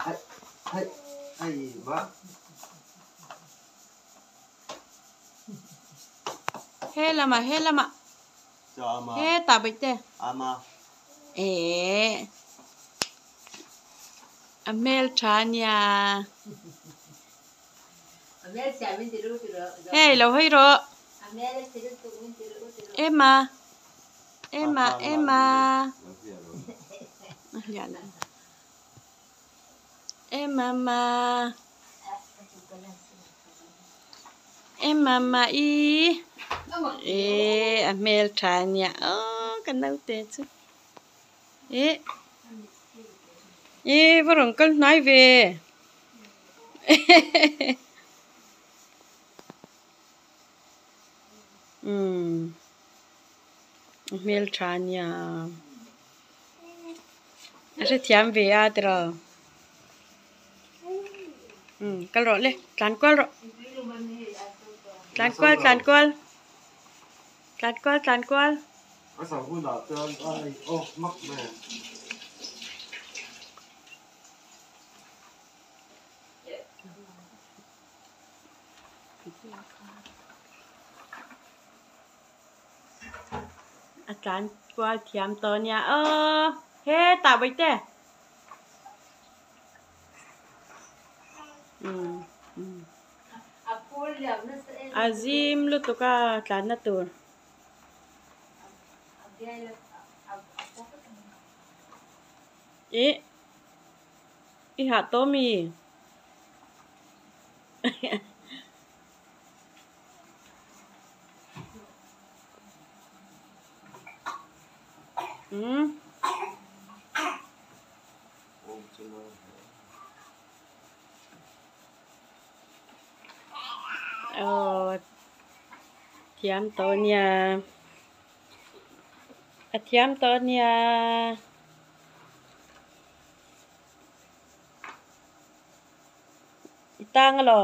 ai mà hết lama hết ta bịch thế ama Amel Chania hey lâu hay rồi Emma Emma i Amel Chania cần đâu thế chứ vừa rồi con nói về Amel Chania sẽ thiam về à rồi cái rồi lên tràn qua rồi tràn qua sao cũng đã chơi ai mắc mẹ tràn qua thiam to nha hết tạo bịch thế Azim lu tuka tràn na tur hạ Tommy thiam to nha tang lo